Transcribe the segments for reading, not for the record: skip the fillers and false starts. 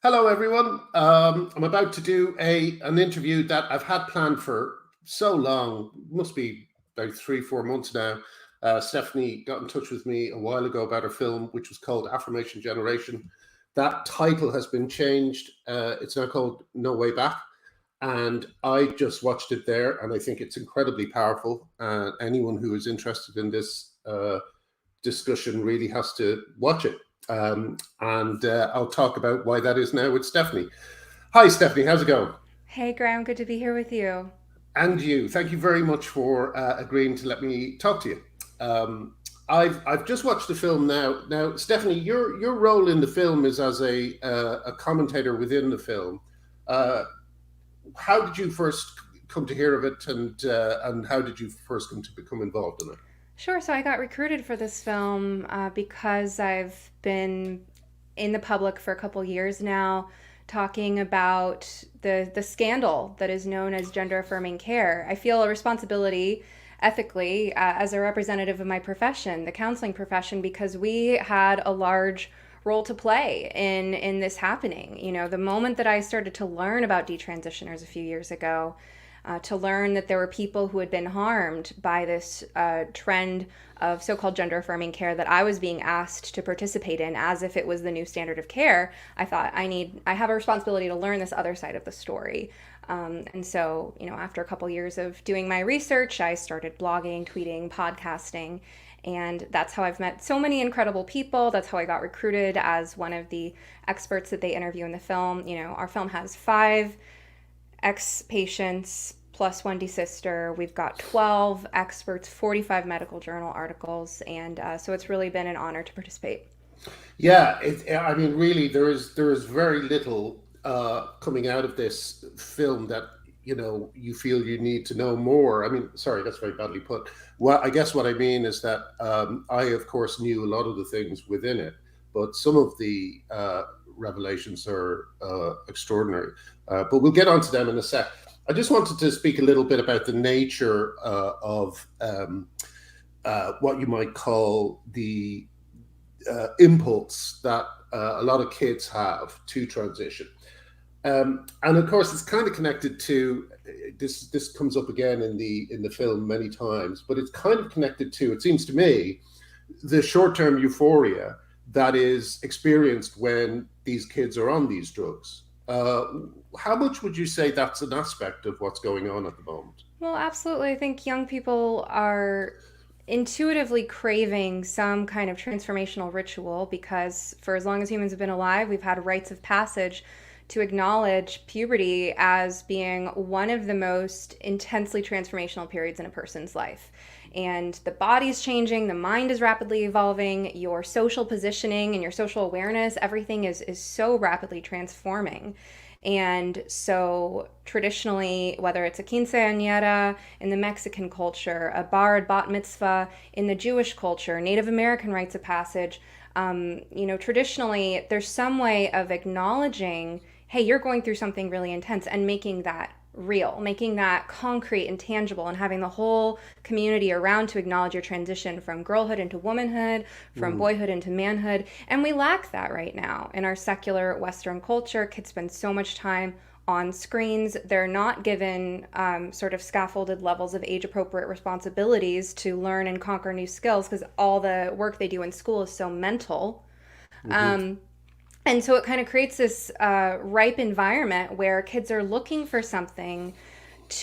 Hello, everyone. I'm about to do an interview that I've had planned for so long. Must be about 3, 4 months now. Stephanie got in touch with me a while ago about her film, which was called Affirmation Generation. That title has been changed. It's now called No Way Back. And I just watched it there, and I think it's incredibly powerful. Anyone who is interested in this discussion really has to watch it. And I'll talk about why that is now with Stephanie. Hi, Stephanie. How's it going? Hey, Graham, good to be here with you. And you. Thank you very much for agreeing to let me talk to you. I've just watched the film now. Now, Stephanie, your role in the film is as a commentator within the film. Uh, how did you first come to hear of it, and how did you first come to become involved in it? Sure, so I got recruited for this film because I've been in the public for a couple years now talking about the scandal that is known as gender affirming care. I feel a responsibility ethically as a representative of my profession, the counseling profession, because we had a large role to play in this happening. You know, the moment that I started to learn about detransitioners a few years ago, to learn that there were people who had been harmed by this trend of so-called gender-affirming care that I was being asked to participate in as if it was the new standard of care. I thought I have a responsibility to learn this other side of the story. And so, you know, after a couple years of doing my research, I started blogging, tweeting, podcasting, and that's how I've met so many incredible people. That's how I got recruited as one of the experts that they interview in the film. You know, our film has 5 ex-patients plus one desister. We've got 12 experts, 45 medical journal articles, and so it's really been an honor to participate. Yeah, I mean, really, there is very little coming out of this film that you feel you need to know more. I mean, sorry, that's very badly put. Well, I guess what I mean is that I, of course, knew a lot of the things within it, but some of the revelations are extraordinary. But we'll get onto them in a sec. I just wanted to speak a little bit about the nature of what you might call the impulse that a lot of kids have to transition. And of course, it's kind of connected to this. This comes up again in the film many times, but it's kind of connected to, it seems to me, the short-term euphoria that is experienced when these kids are on these drugs. How much would you say that's an aspect of what's going on at the moment? Well, absolutely. I think young people are intuitively craving some kind of transformational ritual because for as long as humans have been alive, we've had rites of passage to acknowledge puberty as being one of the most intensely transformational periods in a person's life. And the body's changing, the mind is rapidly evolving, your social positioning and your social awareness, everything is so rapidly transforming. And so, traditionally, whether it's a quinceañera in the Mexican culture, a bar bat mitzvah in the Jewish culture, Native American rites of passage, traditionally, there's some way of acknowledging, hey, you're going through something really intense and making that real, making that concrete and tangible, and having the whole community around to acknowledge your transition from girlhood into womanhood, from Mm, boyhood into manhood. And we lack that right now in our secular Western culture. Kids spend so much time on screens. They're not given sort of scaffolded levels of age appropriate responsibilities to learn and conquer new skills because all the work they do in school is so mental. mhm, Um, and so it kind of creates this ripe environment where kids are looking for something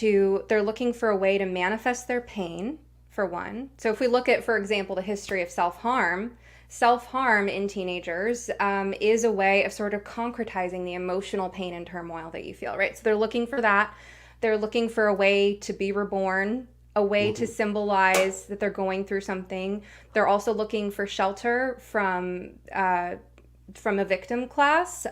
they're looking for a way to manifest their pain, for one. So if we look at, for example, the history of self harm in teenagers is a way of sort of concretizing the emotional pain and turmoil that you feel, right? So they're looking for that. They're looking for a way to be reborn, a way to mhm, symbolize that they're going through something. They're also looking for shelter from a victim class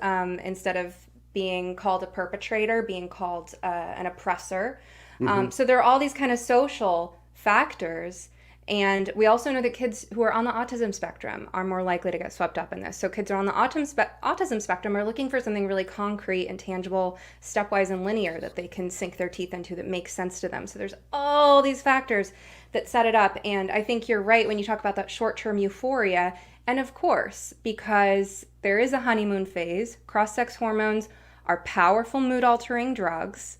instead of being called a perpetrator, being called an oppressor. mhm. So there are all these kind of social factors. And we also know that kids who are on the autism spectrum are more likely to get swept up in this. So kids who are on the autism spectrum are looking for something really concrete and tangible, stepwise and linear that they can sink their teeth into that makes sense to them. So there's all these factors that set it up. And I think you're right when you talk about that short-term euphoria. And of course, because there is a honeymoon phase, cross sex hormones are powerful mood altering drugs,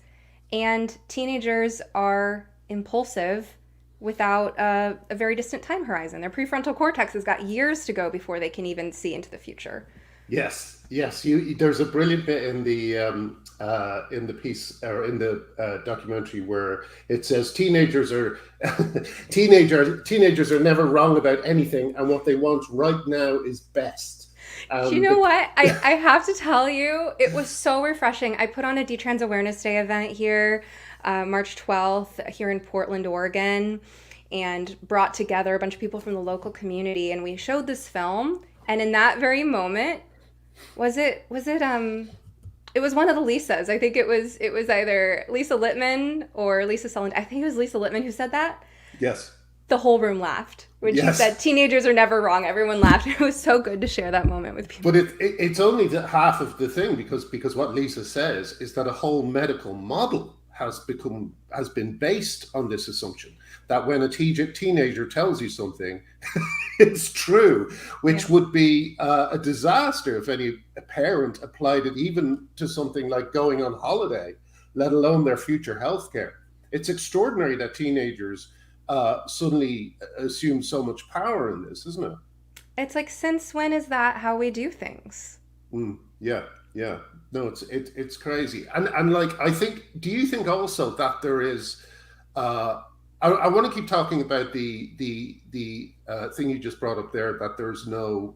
and teenagers are impulsive without a very distant time horizon. Their prefrontal cortex has got years to go before they can even see into the future. Yes, yes. There's a brilliant bit in the piece or in the documentary where it says teenagers are never wrong about anything, and what they want right now is best. You know what? I have to tell you, it was so refreshing. I put on a Detrans Awareness Day event here, March 12th, here in Portland, Oregon, and brought together a bunch of people from the local community. And we showed this film. And in that very moment, it was one of the Lisas. I think it was either Lisa Littman or Lisa Sullivan. I think it was Lisa Littman who said that. Yes. The whole room laughed when she Yes. said teenagers are never wrong. Everyone laughed. It was so good to share that moment with people. But it's only half of the thing, because what Lisa says is that a whole medical model has been based on this assumption that when a teenager tells you something, it's true, which Yeah. would be a disaster if any parent applied it even to something like going on holiday, let alone their future health care. It's extraordinary that teenagers suddenly assume so much power in this, isn't it? It's like, since when is that how we do things? Yeah, yeah. No, it's crazy, and like I think. Do you think also that there is? I want to keep talking about the thing you just brought up there, that there's no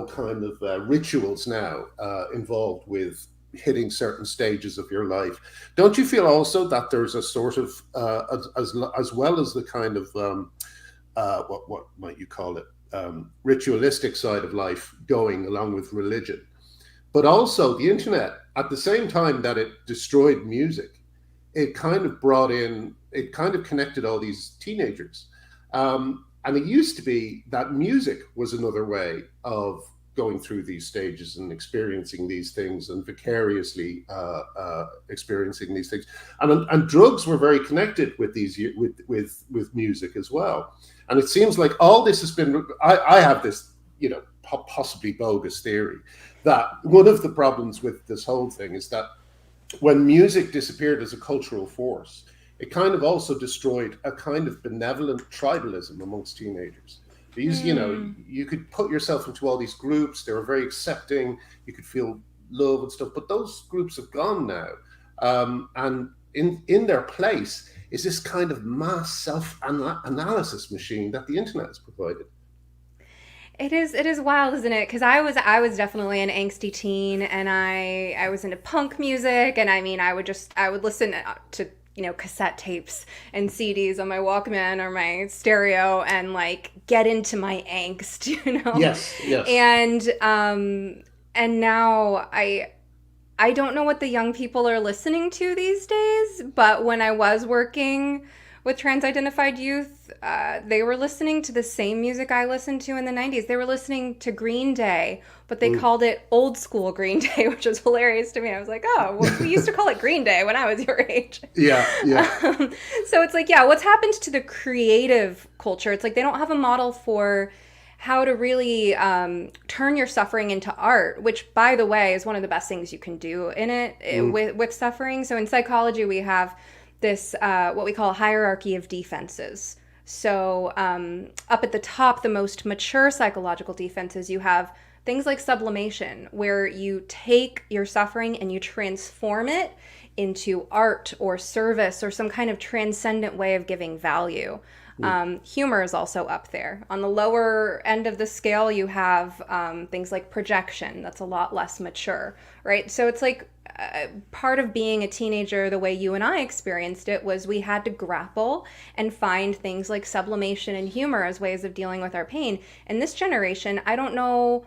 kind of rituals now involved with hitting certain stages of your life. Don't you feel also that there's a sort of as well as the kind of what might you call it, ritualistic side of life going along with religion, but also the internet at the same time that it destroyed music, it kind of connected all these teenagers. And it used to be that music was another way of going through these stages and experiencing these things and vicariously experiencing these things. And drugs were very connected with with music as well. And it seems like all this has been. I have this, possibly bogus theory that one of the problems with this whole thing is that when music disappeared as a cultural force, it kind of also destroyed a kind of benevolent tribalism amongst teenagers. These, you could put yourself into all these groups. They were very accepting. You could feel love and stuff, but those groups have gone now. And in their place is this kind of mass self-analysis machine that the internet has provided. It is wild, isn't it? Because I was definitely an angsty teen, and I was into punk music, and I mean I would listen to cassette tapes and CDs on my Walkman or my stereo, and like get into my angst, Yes, yes. and now I don't know what the young people are listening to these days, but when I was working with trans identified youth, they were listening to the same music I listened to in the 90s. They were listening to Green Day, but they called it old school Green Day, which was hilarious to me. I was like, oh, well, we used to call it Green Day when I was your age. Yeah, yeah. So it's like, yeah, what's happened to the creative culture? It's like they don't have a model for how to really turn your suffering into art, which, by the way, is one of the best things you can do in it with suffering. So in psychology, we have this what we call a hierarchy of defenses. So up at the top, the most mature psychological defenses, you have things like sublimation, where you take your suffering and you transform it into art or service or some kind of transcendent way of giving value. Humor is also up there. On the lower end of the scale, you have things like projection. That's a lot less mature, right? So it's like part of being a teenager, the way you and I experienced it, was we had to grapple and find things like sublimation and humor as ways of dealing with our pain. And this generation, I don't know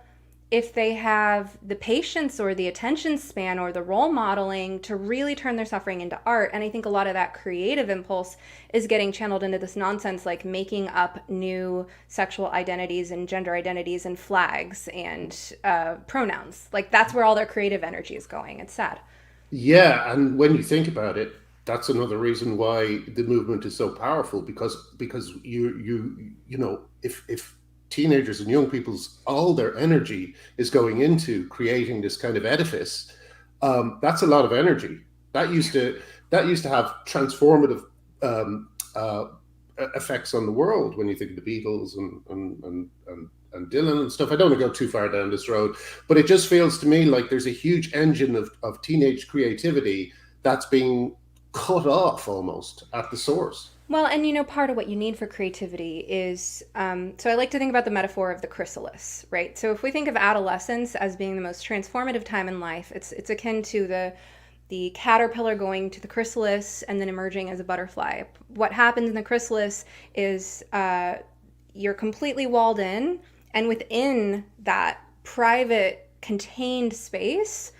if they have the patience or the attention span or the role modeling to really turn their suffering into art. And I think a lot of that creative impulse is getting channeled into this nonsense, like making up new sexual identities and gender identities and flags and pronouns. Like that's where all their creative energy is going. It's sad. Yeah, and when you think about it, that's another reason why the movement is so powerful, because if teenagers and young people's, all their energy is going into creating this kind of edifice. That's a lot of energy. That used to have transformative um, uh, effects on the world. When you think of the Beatles and Dylan and stuff, I don't want to go too far down this road, but it just feels to me like there's a huge engine of teenage creativity that's being cut off almost at the source. Well, and you know, part of what you need for creativity is so I like to think about the metaphor of the chrysalis, right? So if we think of adolescence as being the most transformative time in life, it's akin to the caterpillar going to the chrysalis and then emerging as a butterfly. What happens in the chrysalis is you're completely walled in, and within that private, contained space,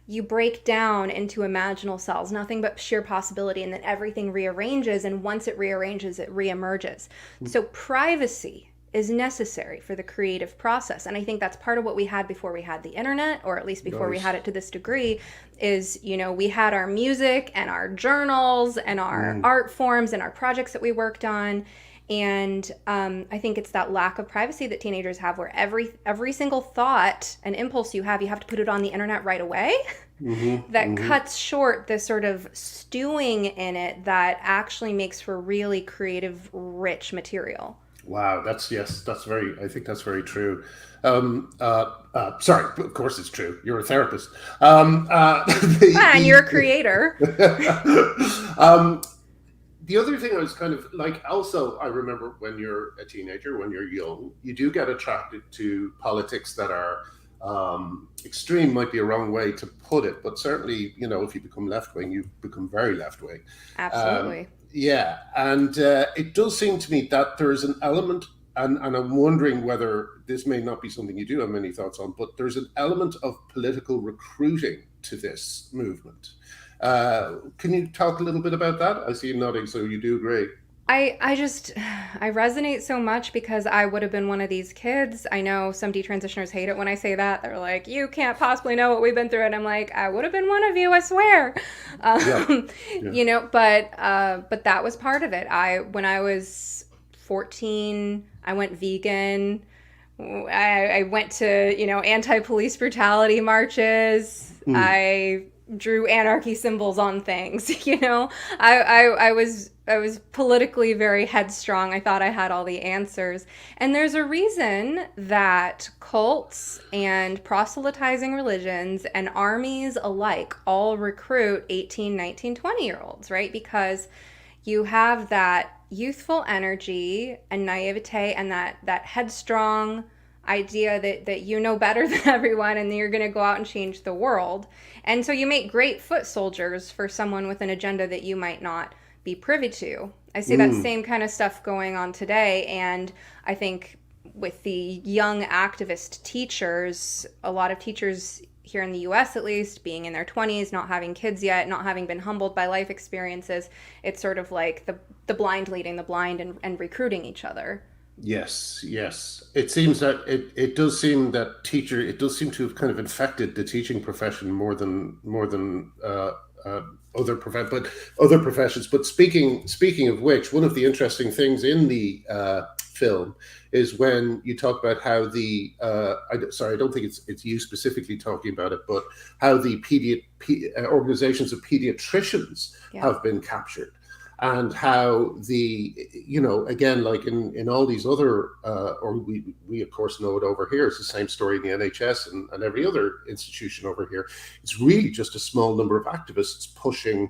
you break down into imaginal cells, nothing but sheer possibility, and then everything rearranges, and once it rearranges, it reemerges. So privacy is necessary for the creative process, and I think that's part of what we had before we had the internet, or at least before we had it to this degree, is, you know, we had our music and our journals and our art forms and our projects that we worked on. And I think it's that lack of privacy that teenagers have, where every single thought and impulse you have to put it on the internet right away. That cuts short the sort of stewing in it that actually makes for really creative, rich material. Wow, I think that's very true. Sorry, of course it's true. You're a therapist. And you're a creator. um, the other thing I was kind of like, also, I remember when you're a teenager, when you're young, you do get attracted to politics that are extreme, might be a wrong way to put it, but certainly, you know, if you become left wing, you become very left wing. Absolutely. Yeah, and it does seem to me that there is an element, and I'm wondering whether this may not be something you do have many thoughts on, but there's an element of political recruiting to this movement. Can you talk a little bit about that? I see you nodding, so you do agree. I resonate so much because I would have been one of these kids. I know some detransitioners hate it when I say that. They're like, you can't possibly know what we've been through. And I'm like, I would have been one of you, I swear. Yeah. You know, but that was part of it. When I was 14, I went vegan. I went to, you know, anti-police brutality marches. I drew anarchy symbols on things. You know, I was politically very headstrong. I thought I had all the answers. And there's a reason that cults and proselytizing religions and armies alike all recruit 18, 19, 20-year-olds, right? Because you have that youthful energy and naivete and that headstrong idea that you know better than everyone and you're going to go out and change the world. And so you make great foot soldiers for someone with an agenda that you might not be privy to. I see that same kind of stuff going on today, and I think with the young activist teachers, a lot of teachers here in the US at least, being in their 20s, not having kids yet, not having been humbled by life experiences, it's sort of like the blind leading the blind and recruiting each other. Yes, yes. It seems that it does seem that it does seem to have kind of infected the teaching profession more than other professions. But speaking of which, one of the interesting things in the film is when you talk about how I don't think it's you specifically talking about it, but how the organizations of pediatricians have been captured. And how again, like in all these other, or we of course know it over here, it's the same story in the NHS and every other institution over here. It's really just a small number of activists pushing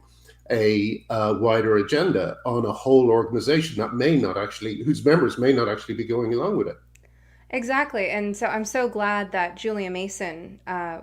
a wider agenda on a whole organization whose members may not actually be going along with it. Exactly. And so I'm so glad that Julia Mason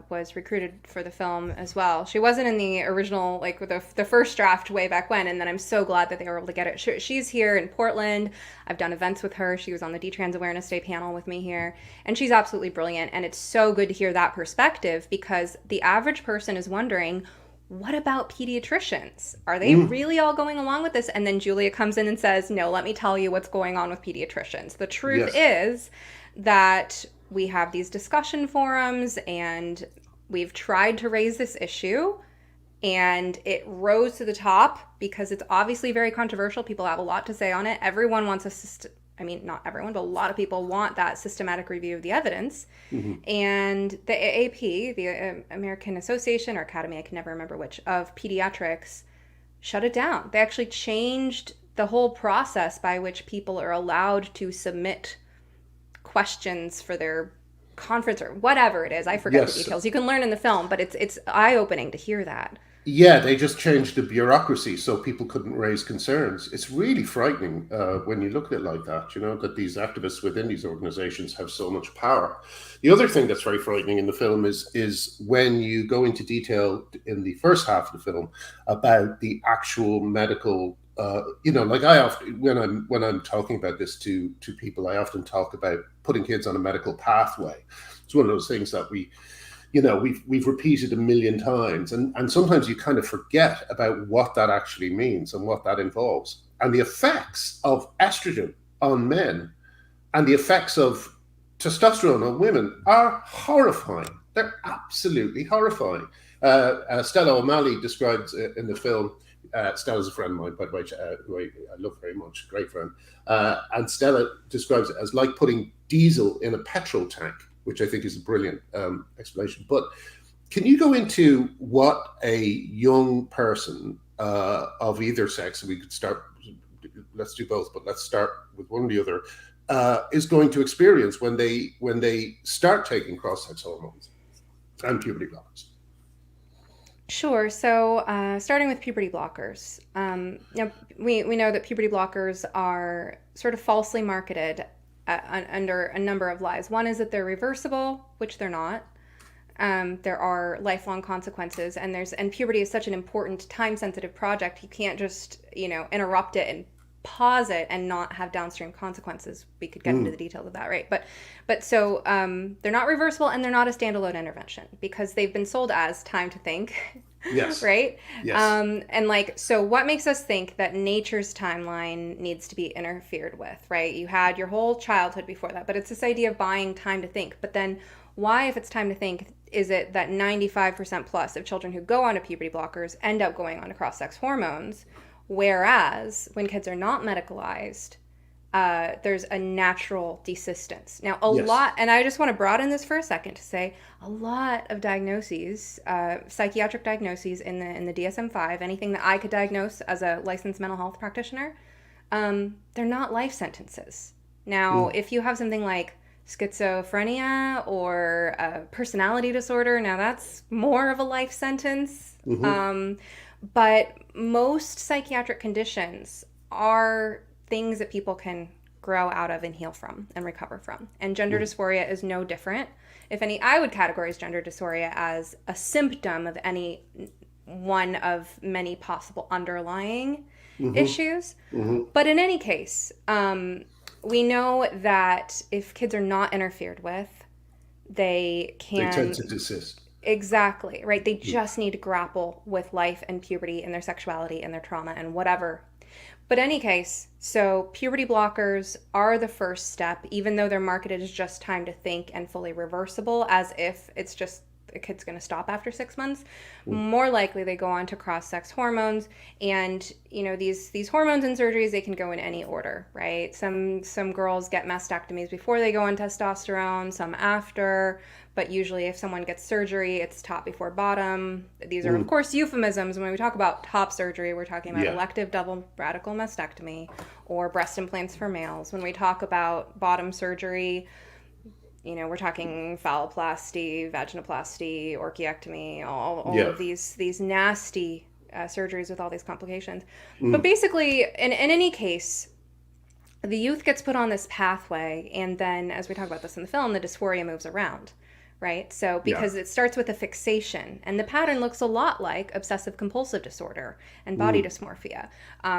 was recruited for the film as well. She wasn't in the original, like with the first draft way back when, and then I'm so glad that they were able to get it. She's here in Portland. I've done events with her. She was on the Detrans Awareness Day panel with me here, and she's absolutely brilliant. And it's so good to hear that perspective, because the average person is wondering, what about pediatricians? Are they really all going along with this? And then Julia comes in and says, no, let me tell you what's going on with pediatricians. The truth is that we have these discussion forums and we've tried to raise this issue, and it rose to the top because it's obviously very controversial. People have a lot to say on it. Everyone wants us I mean, not everyone, but a lot of people want that systematic review of the evidence. Hmm. And the AAP, the American Association or Academy, I can never remember which, of Pediatrics, shut it down. They actually changed the whole process by which people are allowed to submit questions for their conference or whatever it is. I forget the Yes. details. You can learn in the film, but it's eye-opening to hear that. Yeah, they just changed the bureaucracy so people couldn't raise concerns. It's really frightening when you look at it like that, that these activists within these organizations have so much power. The other thing that's very frightening in the film is when you go into detail in the first half of the film about the actual medical. Like I often, when I'm talking about this to people, I often talk about putting kids on a medical pathway. It's one of those things that we've repeated a million times, and sometimes you kind of forget about what that actually means and what that involves, and the effects of estrogen on men and the effects of testosterone on women are horrifying. They're absolutely horrifying. Stella O'Malley describes in the film. Stella's a friend of mine, by the way, who I love very much, great friend. And Stella describes it as like putting diesel in a petrol tank, which I think is a brilliant explanation. But can you go into what a young person of either sex, and we could start, let's do both, but let's start with one or the other, is going to experience when they start taking cross-sex hormones and puberty blockers? Sure. So, starting with puberty blockers, we know that puberty blockers are sort of falsely marketed under a number of lies. One is that they're reversible, which they're not. There are lifelong consequences, and puberty is such an important, time-sensitive project. You can't just interrupt it and pause it and not have downstream consequences. We could get into the details of that, right? But so they're not reversible, and they're not a standalone intervention because they've been sold as time to think. Yes. Right? Yes. And so what makes us think that nature's timeline needs to be interfered with, right? You had your whole childhood before that, but it's this idea of buying time to think. But then why, if it's time to think, is it that 95% plus of children who go on to puberty blockers end up going on to cross-sex hormones? Whereas when kids are not medicalized, there's a natural desistance. Now, Yes. lot, and I just want to broaden this for a second to say a lot of diagnoses, psychiatric diagnoses in the DSM-5, anything that I could diagnose as a licensed mental health practitioner, they're not life sentences. Now, if you have something like schizophrenia or a personality disorder, now that's more of a life sentence. But most psychiatric conditions are things that people can grow out of and heal from and recover from. And gender dysphoria is no different. If any, I would categorize gender dysphoria as a symptom of any one of many possible underlying issues. But in any case, we know that if kids are not interfered with, they tend to desist. Exactly, right? They just need to grapple with life and puberty and their sexuality and their trauma and whatever. But in any case, so puberty blockers are the first step, even though they're marketed as just time to think and fully reversible, as if it's just a kid's going to stop after 6 months. More likely they go on to cross-sex hormones, and these hormones and surgeries, they can go in any order, right? Some girls get mastectomies before they go on testosterone, some after, but usually if someone gets surgery, it's top before bottom. These are of course euphemisms. When we talk about top surgery, we're talking about elective double radical mastectomy or breast implants for males. When we talk about bottom surgery, we're talking phalloplasty, vaginoplasty, orchiectomy, all of these nasty surgeries with all these complications. But basically, in any case, the youth gets put on this pathway, and then, as we talk about this in the film, the dysphoria moves around, right? So because it starts with a fixation, and the pattern looks a lot like obsessive compulsive disorder and body dysmorphia.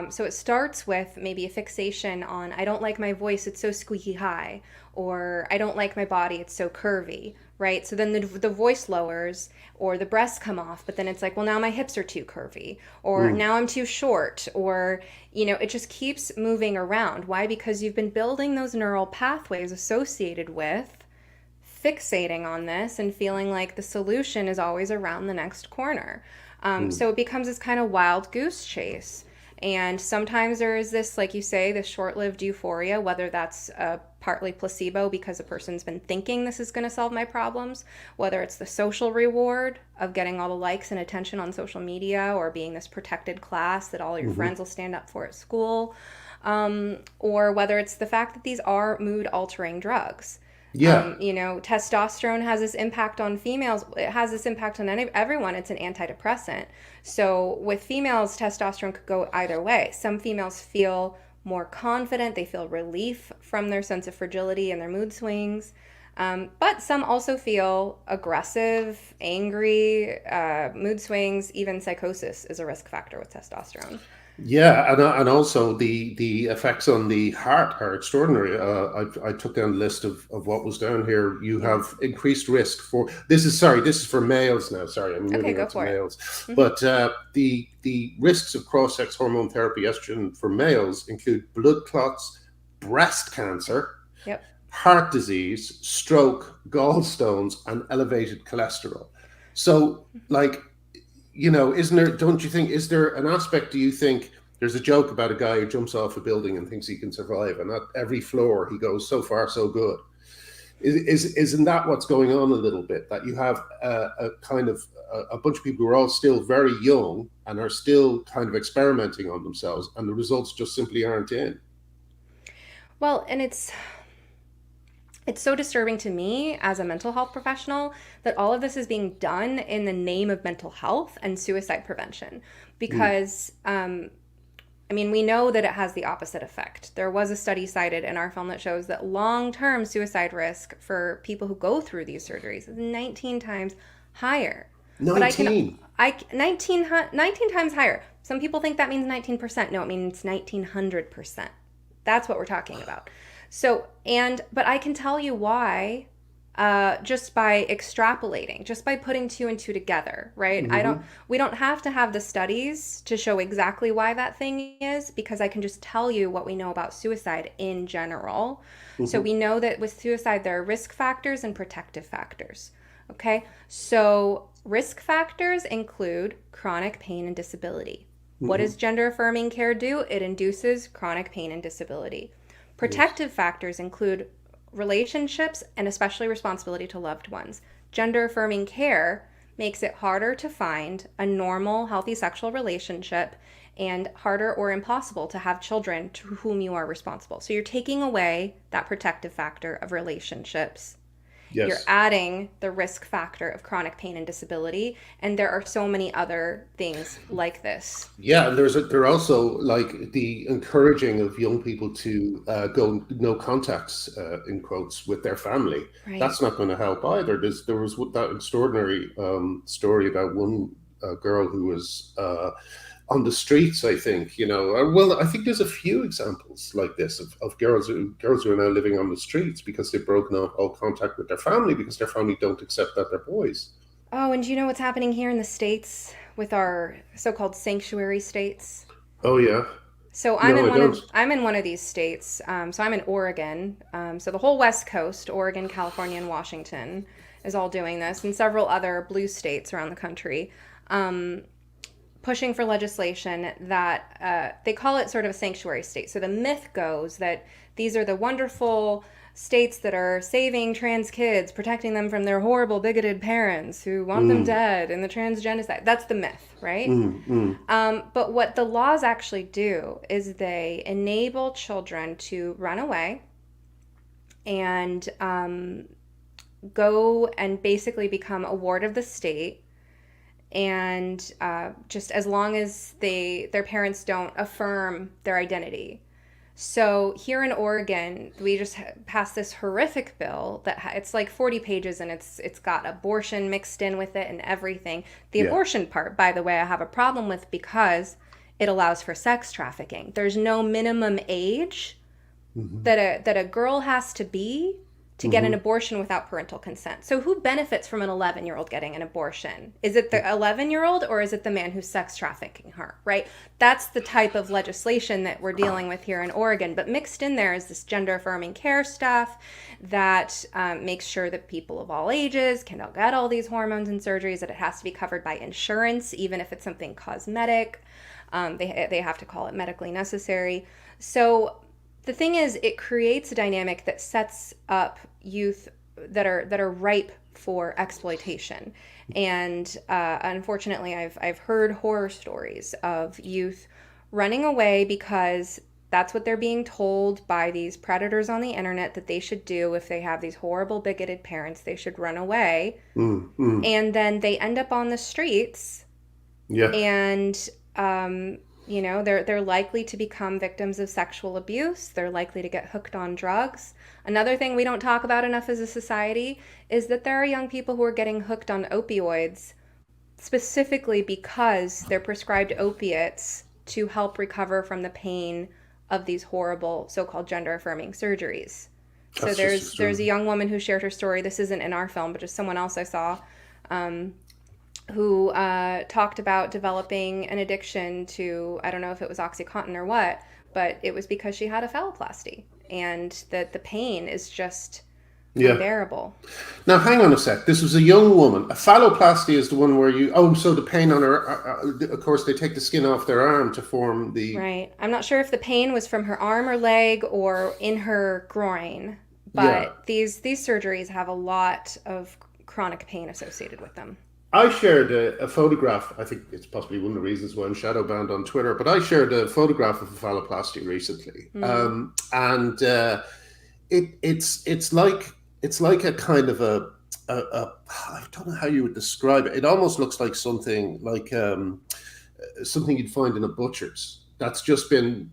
So it starts with maybe a fixation on, I don't like my voice, it's so squeaky high, or I don't like my body, it's so curvy, right? So then the voice lowers, or the breasts come off, but then it's like, well, now my hips are too curvy, or now I'm too short, or, it just keeps moving around. Why? Because you've been building those neural pathways associated with fixating on this and feeling like the solution is always around the next corner. So it becomes this kind of wild goose chase. And sometimes there is this, like you say, this short-lived euphoria, whether that's partly placebo because a person's been thinking this is going to solve my problems, whether it's the social reward of getting all the likes and attention on social media, or being this protected class that all your Hmm. friends will stand up for at school, or whether it's the fact that these are mood-altering drugs. Yeah. Testosterone has this impact on females. It has this impact on everyone. It's an antidepressant. So with females, testosterone could go either way. Some females feel more confident. They feel relief from their sense of fragility and their mood swings. But some also feel aggressive, angry, mood swings, even psychosis is a risk factor with testosterone. Yeah, and also the effects on the heart are extraordinary. I took down the list of what was down here. You Yeah. have increased risk for this is for males now. Sorry, I'm Okay, moving go on to for it. males. Hmm. But the risks of cross-sex hormone therapy estrogen for males include blood clots, breast cancer, Yep. heart disease, stroke, gallstones, and elevated cholesterol. So, like, isn't there, don't you think, is there an aspect, do you think, there's a joke about a guy who jumps off a building and thinks he can survive, and at every floor he goes, so far, so good. Isn't that what's going on a little bit? That you have a kind of a bunch of people who are all still very young and are still kind of experimenting on themselves, and the results just simply aren't in. Well, and it's so disturbing to me as a mental health professional that all of this is being done in the name of mental health and suicide prevention. Mm. Because, we know that it has the opposite effect. There was a study cited in our film that shows that long term suicide risk for people who go through these surgeries is 19 times higher. But 19. 19 times higher. Some people think that means 19%. No, it means 1900%. That's what we're talking about. But I can tell you why, just by extrapolating, just by putting two and two together, right? Hmm. We don't have to have the studies to show exactly why that thing is, because I can just tell you what we know about suicide in general. So Hmm. we know that with suicide, there are risk factors and protective factors. Okay. So risk factors include chronic pain and disability. What Hmm. does gender affirming care do? It induces chronic pain and disability. Yes. Protective factors include relationships and especially responsibility to loved ones. Gender affirming care makes it harder to find a normal, healthy sexual relationship and harder or impossible to have children to whom you are responsible. So you're taking away that protective factor of relationships. You're Yes. adding the risk factor of chronic pain and disability, and there are so many other things like this. Yeah, and there are also like the encouraging of young people to go no contacts in quotes with their family. Right. That's not going to help either. There was that extraordinary story about one girl who was on the streets. I think well, I think there's a few examples like this of girls who are now living on the streets because they've broken off all contact with their family because their family don't accept that they're boys. Oh, and do you know what's happening here in the States with our so-called sanctuary states? Oh yeah, So no, I don't. I'm in one of these states. So I'm in Oregon. So the whole West Coast, Oregon, California, and Washington, is all doing this, and several other blue states around the country, pushing for legislation that they call it sort of a sanctuary state. So the myth goes that these are the wonderful states that are saving trans kids, protecting them from their horrible, bigoted parents who want them Mm, dead in the trans genocide. That's the myth, right? mm, mm. But what the laws actually do is they enable children to run away and go and basically become a ward of the state. And just as long as their parents don't affirm their identity. So here in Oregon, we just passed this horrific bill that it's like 40 pages, and it's got abortion mixed in with it and everything. The Yeah. abortion part, by the way, I have a problem with because it allows for sex trafficking. There's no minimum age Hmm. that a girl has to be to get an Hmm. abortion without parental consent. So who benefits from an 11-year-old getting an abortion? Is it the 11-year-old or is it the man who's sex trafficking her, right? That's the type of legislation that we're dealing with here in Oregon. But mixed in there is this gender affirming care stuff that makes sure that people of all ages can get all these hormones and surgeries, that it has to be covered by insurance, even if it's something cosmetic. They have to call it medically necessary. So the thing is, it creates a dynamic that sets up youth that are ripe for exploitation. And unfortunately, I've heard horror stories of youth running away because that's what they're being told by these predators on the internet that they should do. If they have these horrible bigoted parents, they should run away. Mm. And then they end up on the streets, Yeah. and they're likely to become victims of sexual abuse. They're likely to get hooked on drugs. Another thing we don't talk about enough as a society is that there are young people who are getting hooked on opioids specifically because they're prescribed opiates to help recover from the pain of these horrible so-called gender affirming surgeries. So That's just there's a extreme. young woman who shared her story. This isn't in our film, but just someone else I saw, um, who talked about developing an addiction to, I don't know if it was OxyContin or what, but it was because she had a phalloplasty, and that the pain is just Yeah. unbearable. Now, hang on a sec. This was a young woman. A phalloplasty is the one where you, oh, so the pain on her, of course, they take the skin off their arm to form the, Right. I'm not sure if the pain was from her arm or leg or in her groin, yeah. but these surgeries have a lot of chronic pain associated with them. I shared a photograph. I think it's possibly one of the reasons why I'm shadow banned on Twitter, but I shared a photograph of a phalloplasty recently. Mm. And it's like a kind of a I don't know how you would describe it. It almost looks like something like something you'd find in a butcher's. That's just been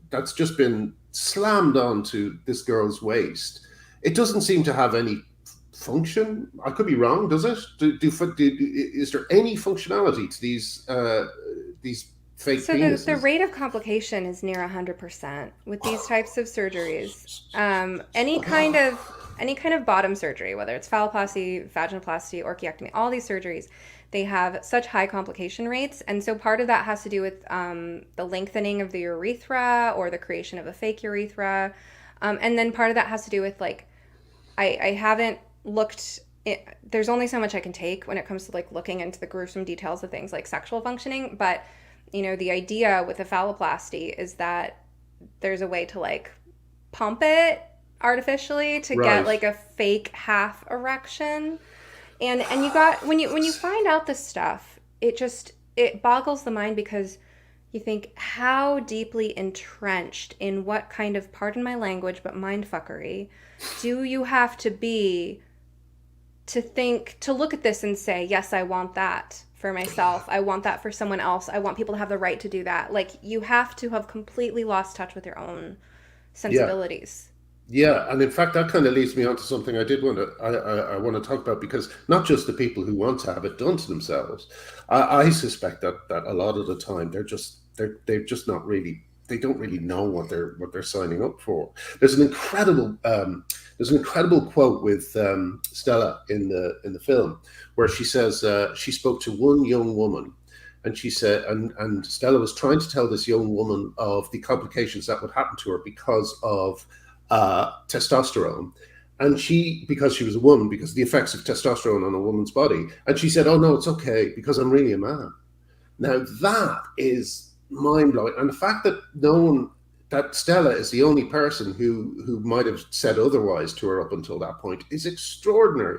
slammed onto this girl's waist. It doesn't seem to have any function. I could be wrong. Does it? Is there any functionality to these fake So the penises? rate of complication is near 100% with these types of surgeries. Any kind of bottom surgery, whether it's phalloplasty, vaginoplasty, orchiectomy, all these surgeries, they have such high complication rates, and so part of that has to do with the lengthening of the urethra or the creation of a fake urethra, and then part of that has to do with like I haven't looked. There's only so much I can take when it comes to like looking into the gruesome details of things like sexual functioning, but the idea with a phalloplasty is that there's a way to like pump it artificially to get Right. like a fake half erection. And you got when you find out this stuff, it boggles the mind, because you think how deeply entrenched in what kind of, pardon my language, but mindfuckery do you have to be to look at this and say, yes, I want that for myself. I want that for someone else. I want people to have the right to do that. Like, you have to have completely lost touch with your own Yeah. sensibilities. Yeah, and in fact, that kind of leads me on to something I did want to I want to talk about, because not just the people who want to have it done to themselves. I suspect that a lot of the time they're just not really, they don't really know what they're signing up for. There's an incredible there's an incredible quote with Stella in the film, where she says she spoke to one young woman, and she said, and Stella was trying to tell this young woman of the complications that would happen to her because of testosterone. And because she was a woman, because of the effects of testosterone on a woman's body. And she said, oh, no, it's okay, because I'm really a man. Now, that is mind blowing. And the fact that no one, that Stella is the only person who might have said otherwise to her up until that point, is extraordinary.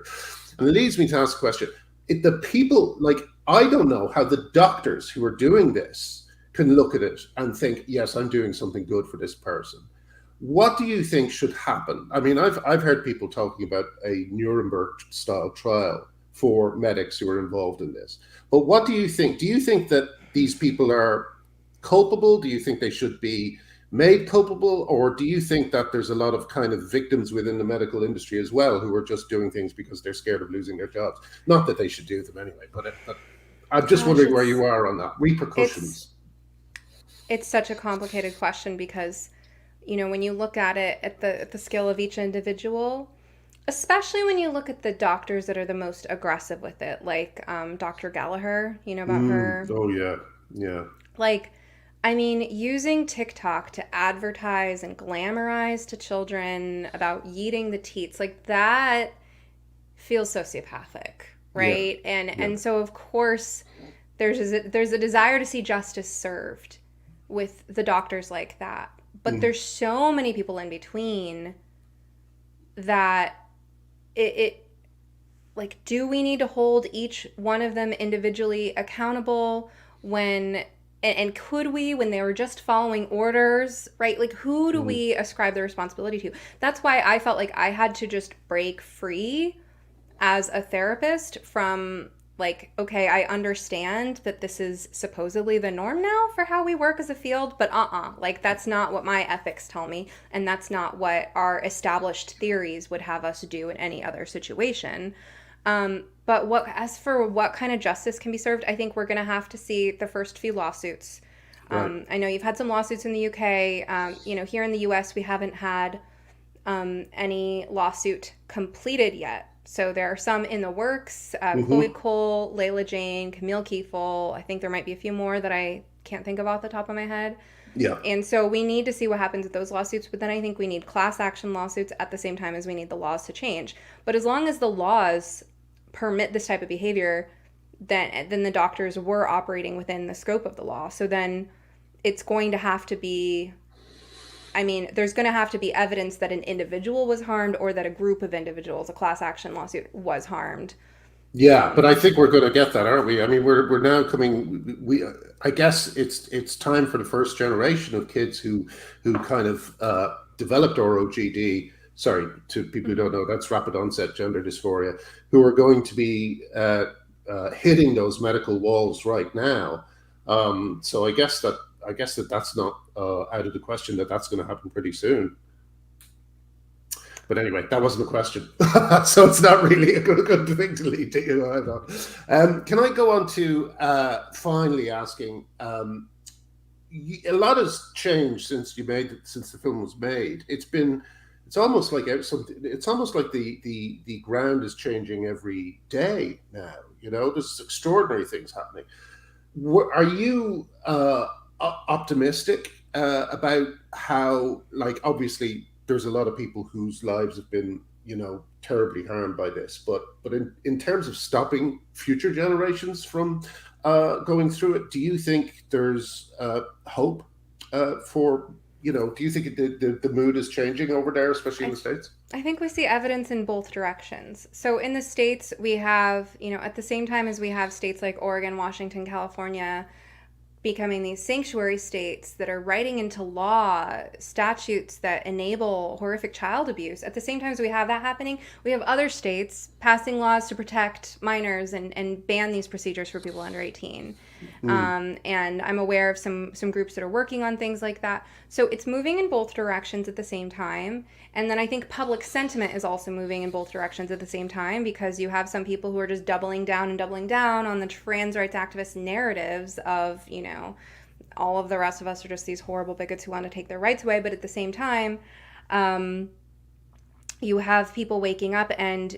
And it leads me to ask a question. The people, like, I don't know how the doctors who are doing this can look at it and think, yes, I'm doing something good for this person. What do you think should happen? I mean, I've heard people talking about a Nuremberg style trial for medics who are involved in this. But what do you think? Do you think that these people are culpable? Do you think they should be made culpable? Or do you think that there's a lot of kind of victims within the medical industry as well who are just doing things because they're scared of losing their jobs? Not that they should do them anyway, but I'm just Gosh, wondering where it's you are on that. it's Repercussions. it's such a complicated question, because when you look at it at the scale of each individual, Especially when you look at the doctors that are the most aggressive with it, like Dr. Gallagher, you know about her? Oh yeah, yeah. Like, I mean, using TikTok to advertise and glamorize to children about eating the teats, like that feels sociopathic, Yeah, right? And yeah. and so of course there's a desire to see justice served with the doctors like that. But Mm, there's so many people in between that it like, do we need to hold each one of them individually accountable when and could we, when they were just following orders, right? Like, who do mm. we ascribe the responsibility to? That's why I felt like I had to just break free as a therapist from, like, okay, I understand that this is supposedly the norm now for how we work as a field, but like, that's not what my ethics tell me, and that's not what our established theories would have us do in any other situation. But what, as for what kind of justice can be served, I think we're going to have to see the first few lawsuits. Right. I know you've had some lawsuits in the UK. Here in the US, we haven't had any lawsuit completed yet. So there are some in the works. Chloe Hmm. Cole, Layla Jane, Camille Kiefel. I think there might be a few more that I can't think of off the top of my head. Yeah. And so we need to see what happens with those lawsuits. But then I think we need class action lawsuits at the same time as we need the laws to change. But as long as the laws permit this type of behavior, then the doctors were operating within the scope of the law. So then it's going to have to be, I mean, there's going to have to be evidence that an individual was harmed or that a group of individuals, a class action lawsuit, was harmed. Yeah, but I think we're going to get that, aren't we? I mean, we're now coming. We I guess it's time for the first generation of kids who kind of developed ROGD. Sorry, to people who don't know, that's rapid onset gender dysphoria, who are going to be hitting those medical walls right now. So I guess that's not out of the question that that's going to happen pretty soon. But anyway, that wasn't a question. So it's not really a good thing to lead to. Can I go on to finally asking? A lot has changed since since the film was made. It's almost like it's almost like the ground is changing every day now. There's extraordinary things happening. Are you optimistic about how, like, obviously there's a lot of people whose lives have been, terribly harmed by this, but in terms of stopping future generations from going through it, do you think there's hope for, do you think the mood is changing over there, especially in I the States? I think we see evidence in both directions. So in the states, we have, at the same time as we have states like Oregon, Washington, California becoming these sanctuary states that are writing into law statutes that enable horrific child abuse. At the same time as we have that happening, we have other states passing laws to protect minors and ban these procedures for people under 18. Mm, And I'm aware of some groups that are working on things like that. So it's moving in both directions at the same time. And then I think public sentiment is also moving in both directions at the same time, because you have some people who are just doubling down and doubling down on the trans rights activist narratives of, all of the rest of us are just these horrible bigots who want to take their rights away. But at the same time, um, you have people waking up, and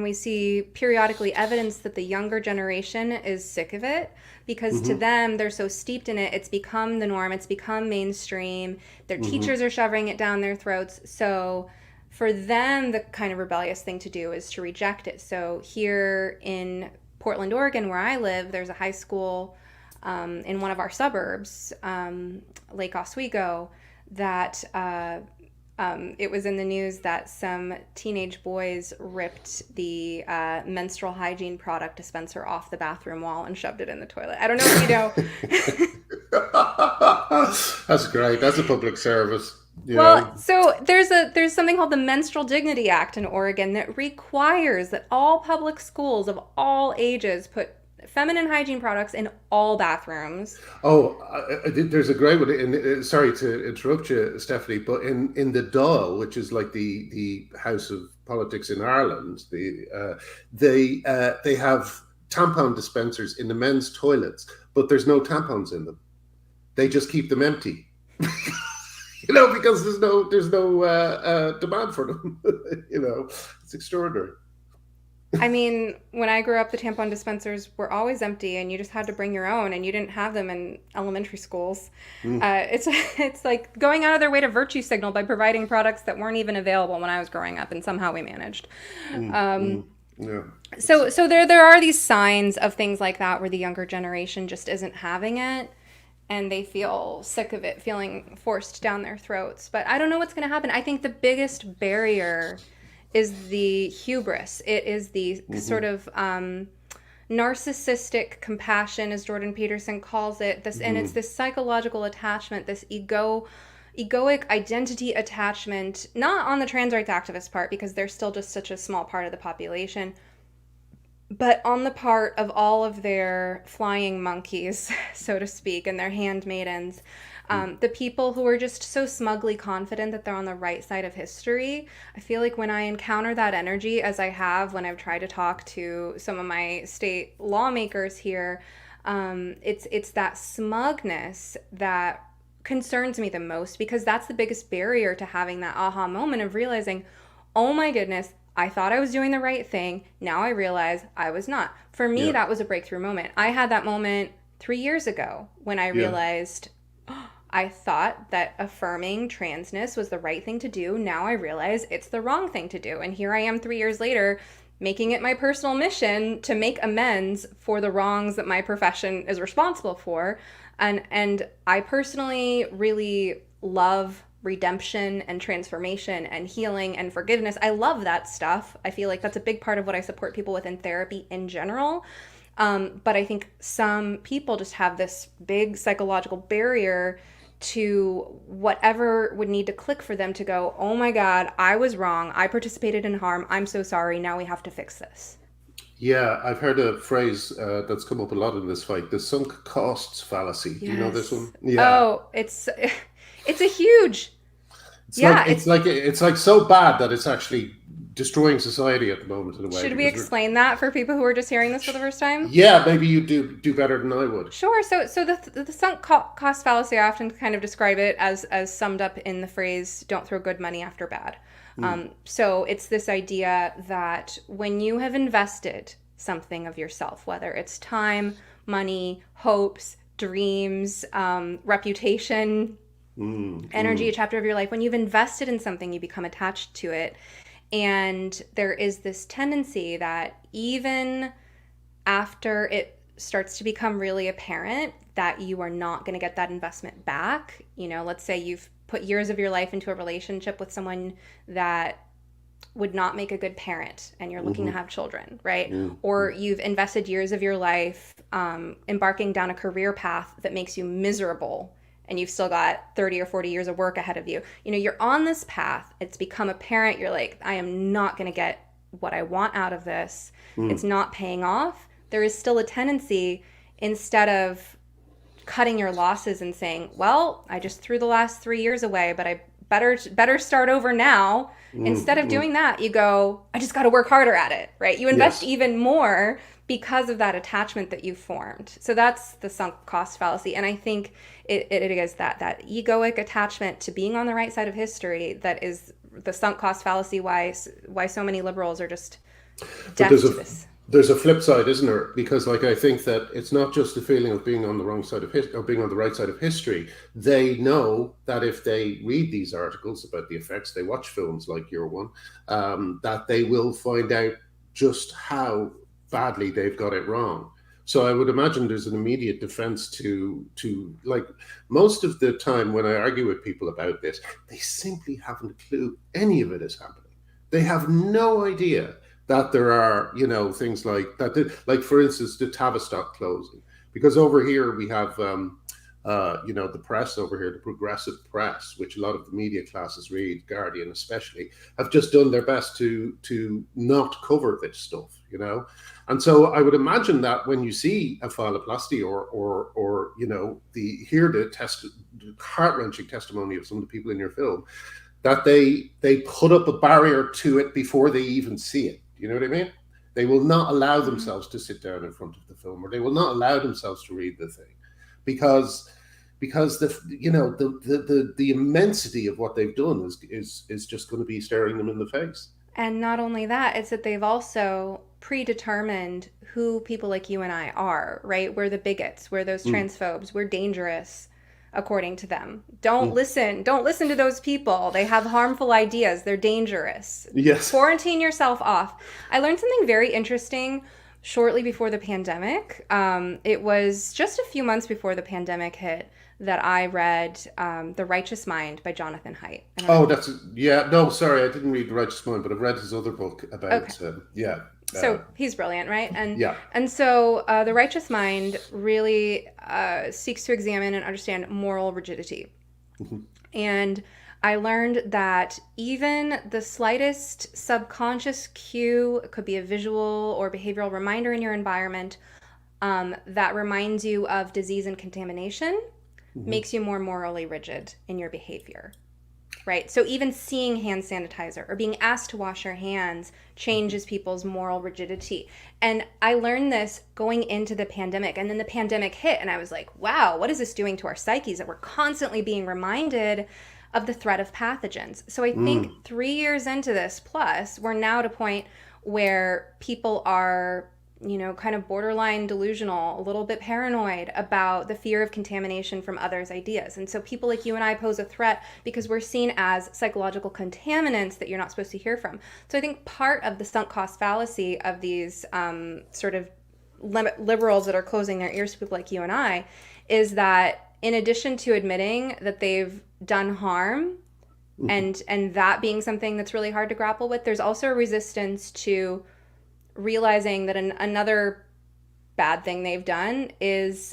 we see periodically evidence that the younger generation is sick of it, because to hmm. them, they're so steeped in it, it's become the norm, it's become mainstream, their Hmm. teachers are shoving it down their throats. So for them, the kind of rebellious thing to do is to reject it. So here in Portland, Oregon, where I live, there's a high school in one of our suburbs, Lake Oswego, that it was in the news that some teenage boys ripped the menstrual hygiene product dispenser off the bathroom wall and shoved it in the toilet. I don't know if you know. That's great. That's a public service. Well, so there's something called the Menstrual Dignity Act in Oregon that requires that all public schools of all ages put feminine hygiene products in all bathrooms. Oh, there's a great one. Sorry to interrupt you, Stephanie, but in the Dáil, which is like the House of Politics in Ireland, they have tampon dispensers in the men's toilets, but there's no tampons in them. They just keep them empty. because there's no demand for them. It's extraordinary. I mean, when I grew up, the tampon dispensers were always empty, and you just had to bring your own, and you didn't have them in elementary schools. Mm, It's it's like going out of their way to virtue signal by providing products that weren't even available when I was growing up, and somehow we managed. mm, Um, mm, yeah. so there are these signs of things like that where the younger generation just isn't having it, and they feel sick of it feeling forced down their throats. But I don't know what's going to happen. I think the biggest barrier is the hubris. It is the Hmm. sort of narcissistic compassion, as Jordan Peterson calls it. This, and it's Mm, this psychological attachment, this egoic identity attachment, not on the trans rights activist part because they're still just such a small part of the population, but on the part of all of their flying monkeys, so to speak, and their handmaidens, mm, the people who are just so smugly confident that they're on the right side of history. I feel like when I encounter that energy, as I have when I've tried to talk to some of my state lawmakers here, it's that smugness that concerns me the most, because that's the biggest barrier to having that aha moment of realizing, oh my goodness, I thought I was doing the right thing. Now I realize I was not. For me, yeah, that was a breakthrough moment. I had that moment 3 years ago when I yeah. realized, I thought that affirming transness was the right thing to do. Now I realize it's the wrong thing to do. And here I am 3 years later, making it my personal mission to make amends for the wrongs that my profession is responsible for. And I personally really love redemption and transformation and healing and forgiveness. I love that stuff. I feel like that's a big part of what I support people with in therapy in general. But I think some people just have this big psychological barrier to whatever would need to click for them to go, oh my God, I was wrong. I participated in harm. I'm so sorry. Now we have to fix this. Yeah, I've heard a phrase that's come up a lot in this fight, the sunk costs fallacy. Do you know this Yes. one? Yeah. Oh, it's a huge, It's like yeah, it's it's, like it's like so bad that it's actually destroying society at the moment in a way should we because we're. explain that for people who are just hearing this for the first time? Yeah, maybe you do better than I would. Sure. So the sunk cost fallacy, I often kind of describe it as summed up in the phrase "don't throw good money after bad." Mm, So it's this idea that when you have invested something of yourself, whether it's time, money, hopes, dreams, reputation, mm, energy, a mm, chapter of your life, when you've invested in something, you become attached to it. And there is this tendency that even after it starts to become really apparent that you are not going to get that investment back, let's say you've put years of your life into a relationship with someone that would not make a good parent and you're looking to mm, have children, right? mm, Or mm, you've invested years of your life embarking down a career path that makes you miserable and you've still got 30 or 40 years of work ahead of you. You're on this path. It's become apparent. You're like, I am not going to get what I want out of this. It's mm. not paying off. There is still a tendency, instead of cutting your losses and saying, well, I just threw the last 3 years away, but I better start over now. Mm, Instead of mm. doing that, you go, I just got to work harder at it, right? You invest Yes. even more because of that attachment that you've formed. So that's the sunk cost fallacy. And I think it is that egoic attachment to being on the right side of history that is the sunk cost fallacy, why so many liberals are just But deaf to this. there's a flip side, isn't there? Because like I think that it's not just the feeling of being on the wrong side of history or being on the right side of history. They know that if they read these articles about the effects, they watch films like your one, that they will find out just how badly they've got it wrong. So I would imagine there's an immediate defense to like most of the time when I argue with people about this, they simply haven't a clue any of it is happening. They have no idea that there are, things like that. Like, for instance, the Tavistock closing. Because over here we have, the press over here, the progressive press, which a lot of the media classes read, Guardian especially, have just done their best to not cover this stuff, And so I would imagine that when you see a phalloplasty or the heart wrenching testimony of some of the people in your film, that they put up a barrier to it before they even see it. You know what I mean? They will not allow Mhm. themselves to sit down in front of the film, or they will not allow themselves to read the thing, because because the immensity of what they've done is just going to be staring them in the face. And not only that, it's that they've also predetermined who people like you and I are, right? We're the bigots, we're those Mm, transphobes, we're dangerous according to them. mm. Don't listen to those people. They have harmful ideas, they're dangerous. Yes. Quarantine yourself off. I learned something very interesting shortly before the pandemic. It was just a few months before the pandemic hit that I read The Righteous Mind by Jonathan Haidt. I don't know. Oh, that's yeah. No, sorry, I didn't read The Righteous Mind, but I've read his other book Okay. about yeah, uh, So he's brilliant, right? yeah. And so the righteous mind really seeks to examine and understand moral rigidity. Mhm. And I learned that even the slightest subconscious cue, it could be a visual or behavioral reminder in your environment, that reminds you of disease and contamination, Mhm. makes you more morally rigid in your behavior. Right. So even seeing hand sanitizer or being asked to wash your hands changes people's moral rigidity. And I learned this going into the pandemic. And then the pandemic hit, and I was like, wow, what is this doing to our psyches that we're constantly being reminded of the threat of pathogens? So I think Mm. 3 years into this, plus, we're now at a point where people are, kind of borderline delusional, a little bit paranoid about the fear of contamination from others' ideas. And so people like you and I pose a threat because we're seen as psychological contaminants that you're not supposed to hear from. So I think part of the sunk cost fallacy of these sort of liberals that are closing their ears to people like you and I is that in addition to admitting that they've done harm, Mhm. and that being something that's really hard to grapple with, there's also a resistance to realizing that another bad thing they've done is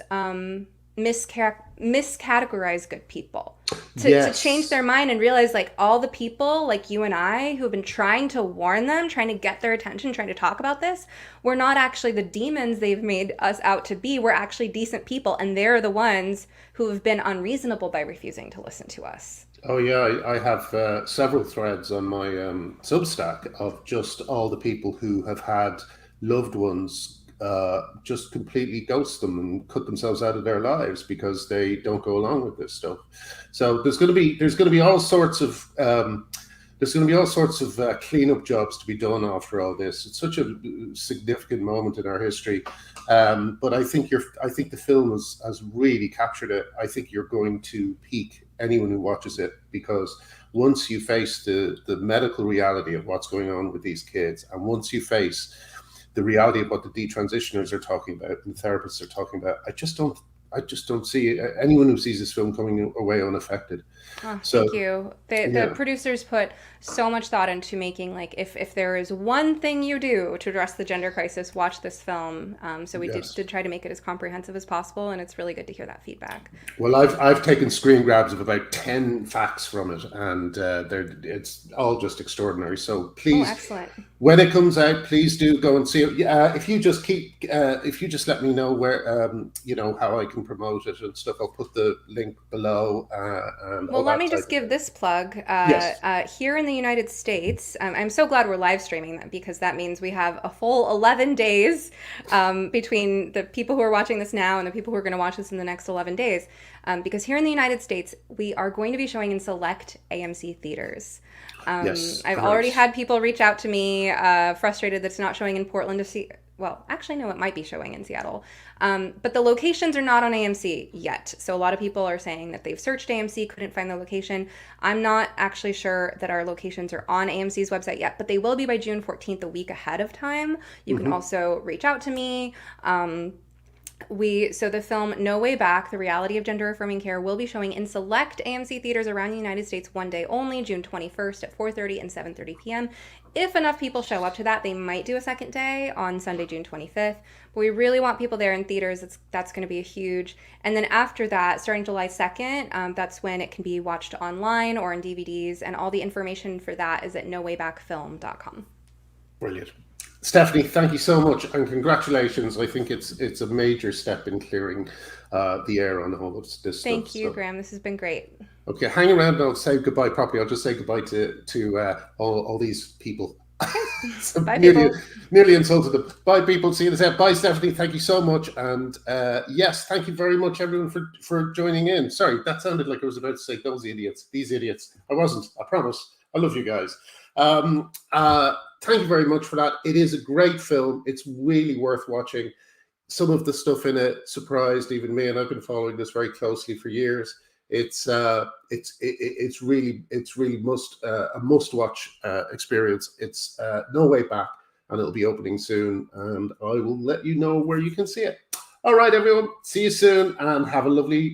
miscategorize good people. To change Yes. their mind and realize, like, all the people like you and I who have been trying to warn them, trying to get their attention, trying to talk about this, we're not actually the demons they've made us out to be. We're actually decent people, and they're the ones who have been unreasonable by refusing to listen to us. Oh yeah, I have several threads on my Substack of just all the people who have had loved ones just completely ghost them and cut themselves out of their lives because they don't go along with this stuff. So there's going to be all sorts of cleanup jobs to be done after all this. It's such a significant moment in our history, but I think the film has really captured it. I think you're going to pique anyone who watches it because once you face the medical reality of what's going on with these kids, and once you face the reality of what the detransitioners are talking about and the therapists are talking about, I just don't see anyone who sees this film coming away unaffected. Oh, So thank you. The yeah, producers put so much thought into making, like, if there is one thing you do to address the gender crisis, watch this film. So we yes. did try to make it as comprehensive as possible, and it's really good to hear that feedback. Well, I've taken screen grabs of about 10 facts from it, and it's all just extraordinary. So Oh, please, excellent. when it comes out, please do go and see it. If you just let me know where, how I can promote it and stuff. I'll put the link below and Well, all let that me type just of give thing. this plug. Yes, Here in the United States, I'm so glad we're live streaming that, because that means we have a full 11 days between the people who are watching this now and the people who are going to watch this in the next 11 days. Because here in the United States, we are going to be showing in select AMC theaters. yes, I've already great. had people reach out to me, frustrated that it's not showing in Portland to see. Well, actually, no, it might be showing in Seattle. But the locations are not on AMC yet. So a lot of people are saying that they've searched AMC, couldn't find the location. I'm not actually sure that our locations are on AMC's website yet, but they will be by June 14th, a week ahead of time. You can Hmm. also reach out to me. So the film No Way Back, The Reality of Gender-Affirming Care will be showing in select AMC theaters around the United States one day only, June 21st at 4:30 and 7:30 p.m. If enough people show up to that, they might do a second day on Sunday, June 25th. But we really want people there in theaters. That's going to be a huge. And then after that, starting July 2nd, that's when it can be watched online or in DVDs. And all the information for that is at nowaybackfilm.com. Brilliant. Stephanie, thank you so much and congratulations. I think it's a major step in clearing the air on all of this stuff. Thank you, So, Graham. This has been great. okay, hang around and I'll say goodbye properly. I'll just say goodbye to all these people. Okay. So Bye, people. nearly insulted them. Bye, people. See you in a sec. Bye, Stephanie. Thank you so much. And yes, thank you very much, everyone, for joining in. Sorry, that sounded like I was about to say those idiots, these idiots. I wasn't. I promise. I love you guys. Thank you very much for that. It is a great film. It's really worth watching. Some of the stuff in it surprised even me, and I've been following this very closely for years. It's really a must watch experience. It's No Way Back, and it'll be opening soon, and I will let you know where you can see it. All right, everyone, see you soon, and have a lovely